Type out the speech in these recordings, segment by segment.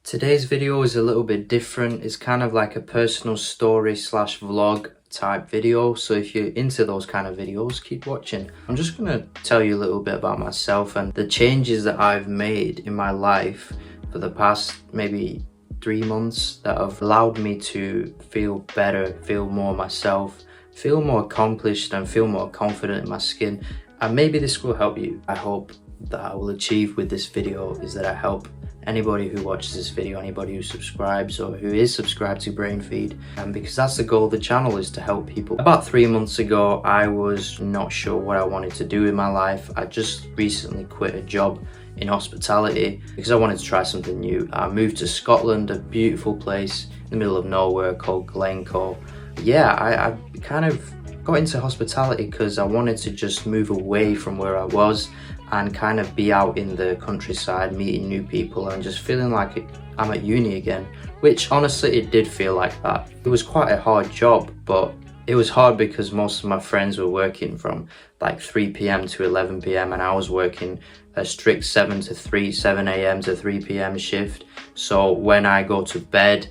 Today's video is a little bit different. It's kind of like a personal story slash vlog type video. So if you're into those kind of videos, keep watching. I'm just going to tell you a little bit about myself and the changes that I've made in my life for the past maybe 3 months that have allowed me to feel better, feel more myself, feel more accomplished and feel more confident in my skin. And maybe this will help you. I hope that I will achieve with this video is that I help anybody who watches this video, anybody who subscribes or who is subscribed to BrainFeed, because that's the goal of the channel, is to help people. About 3 months ago, I was not sure what I wanted to do in my life. I just recently quit a job in hospitality because I wanted to try something new. I moved to Scotland, a beautiful place in the middle of nowhere called Glencoe. Yeah, I kind of got into hospitality because I wanted to just move away from where I was and kind of be out in the countryside, meeting new people and just feeling like I'm at uni again, which honestly it did feel like that. It was quite a hard job, but it was hard because most of my friends were working from like 3 p.m. to 11 p.m. and I was working a strict 7 a.m. to 3 p.m. shift. So when I go to bed,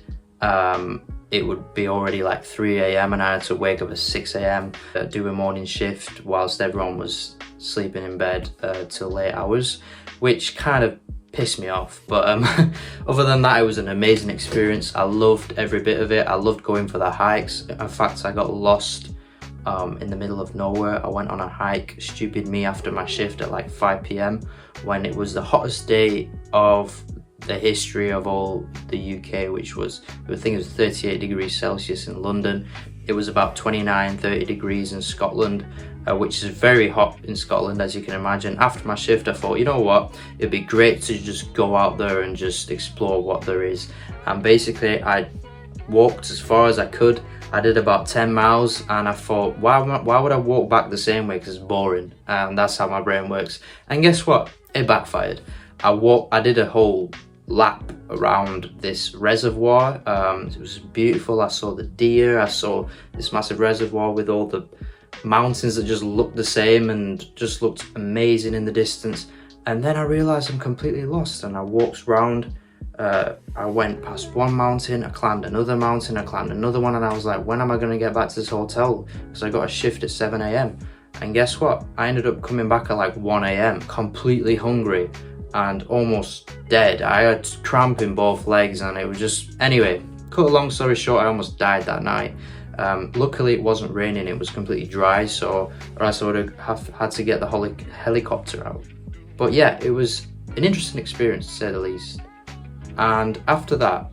it would be already like 3 a.m. and I had to wake up at 6 a.m. Do a morning shift whilst everyone was sleeping in bed till late hours, which kind of pissed me off. But other than that, it was an amazing experience. I loved every bit of it. I loved going for the hikes. In fact, I got lost in the middle of nowhere. I went on a hike, stupid me, after my shift at like 5 p.m. when it was the hottest day of the history of all the UK, which was, I think it was 38 degrees Celsius in London. It was about 29-30 degrees in Scotland, which is very hot in Scotland, as you can imagine. After my shift, I thought, you know what, it'd be great to just go out there and just explore what there is. And basically I walked as far as I could. I did about 10 miles and I thought, why would I walk back the same way, because it's boring. And that's how my brain works. And guess what, it backfired. I did a whole lap around this reservoir. It was beautiful. I saw the deer, I saw this massive reservoir with all the mountains that just looked the same and just looked amazing in the distance. And then I realized I'm completely lost, and I walked around. I went past one mountain, I climbed another mountain, I climbed another one, and I was like, when am I going to get back to this hotel? Because I got a shift at 7 a.m. and guess what, I ended up coming back at like 1 a.m. completely hungry and almost dead. I had cramp in both legs and it was just, anyway, cut a long story short, I almost died that night. Luckily it wasn't raining, it was completely dry, so or else I would have had to get the helicopter out. But yeah, it was an interesting experience to say the least. And after that,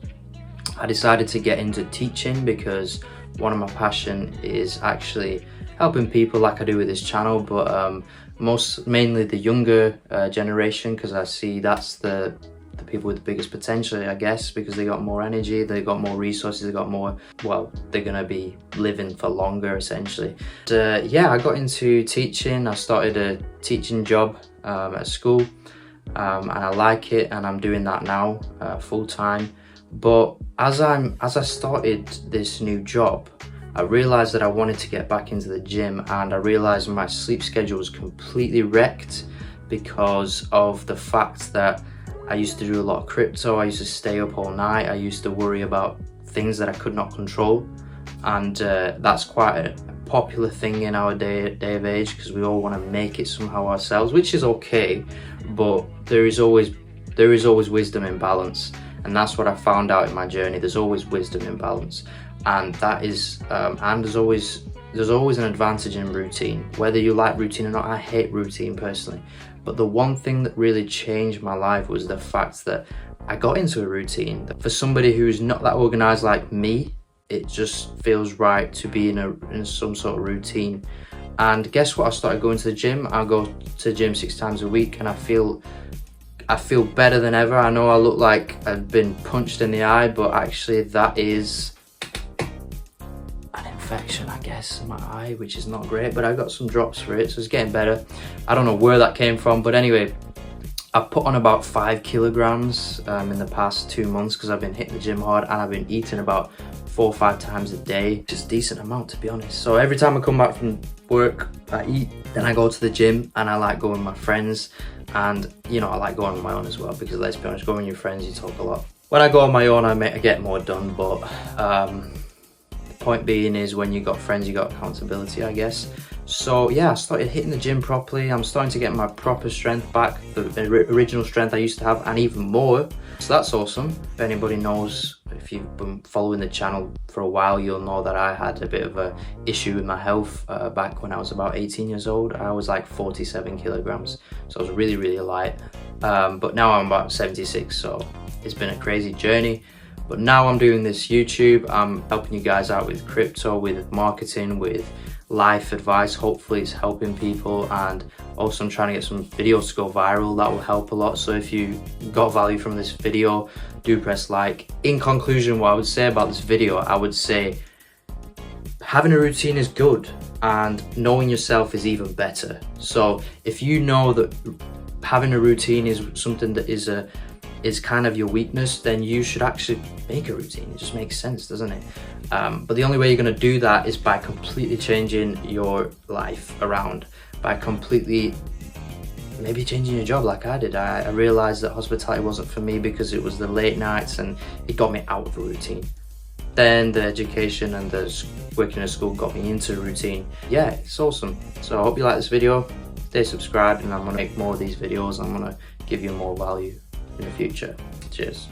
I decided to get into teaching because one of my passion is actually helping people, like I do with this channel, but mainly the younger generation, because I see that's the people with the biggest potential, I guess, because they got more energy, they got more resources, they got more, well, they're gonna be living for longer essentially. Yeah, I got into teaching. I started a teaching job at school, and I like it, and I'm doing that now full time. But as I started this new job, I realized that I wanted to get back into the gym, and I realized my sleep schedule was completely wrecked because of the fact that I used to do a lot of crypto. I used to stay up all night. I used to worry about things that I could not control, and that's quite a popular thing in our day of age, because we all want to make it somehow ourselves, which is okay, but there is always wisdom in balance, and that's what I found out in my journey. There's always wisdom in balance. And that is, and there's always an advantage in routine. Whether you like routine or not, I hate routine personally. But the one thing that really changed my life was the fact that I got into a routine. For somebody who's not that organized like me, it just feels right to be in some sort of routine. And guess what? I started going to the gym. I go to the gym 6 times a week, and I feel better than ever. I know I look like I've been punched in the eye, but actually that is infection, I guess, in my eye, which is not great, but I got some drops for it, so it's getting better. I don't know where that came from, but anyway, I've put on about 5 kilograms in the past 2 months because I've been hitting the gym hard, and I've been eating about 4 or 5 times a day, just a decent amount to be honest. So every time I come back from work, I eat, then I go to the gym, and I like going with my friends, and you know, I like going on my own as well, because let's be honest, going with your friends, you talk a lot. when I go on my own, I get more done, but the point being is when you got friends, you got accountability, I guess. So yeah, I started hitting the gym properly. I'm starting to get my proper strength back, the original strength I used to have, and even more. So that's awesome. If anybody knows, if you've been following the channel for a while, you'll know that I had a bit of a issue with my health back when I was about 18 years old. I was like 47 kilograms, so I was really, really light. But now I'm about 76, so it's been a crazy journey. But now I'm doing this YouTube. I'm helping you guys out with crypto, with marketing, with life advice. Hopefully it's helping people, and also I'm trying to get some videos to go viral. That will help a lot. So if you got value from this video, do press like. In conclusion, what I would say about this video, I would say having a routine is good, and knowing yourself is even better. So if you know that having a routine is something that is kind of your weakness, then you should actually make a routine. It just makes sense, doesn't it? But the only way you're gonna do that is by completely changing your life around, by completely maybe changing your job like I did. I realized that hospitality wasn't for me because it was the late nights and it got me out of a routine. Then the education and the working in a school got me into a routine. Yeah, it's awesome. So I hope you like this video. Stay subscribed, and I'm gonna make more of these videos. I'm gonna give you more value in the future. Cheers.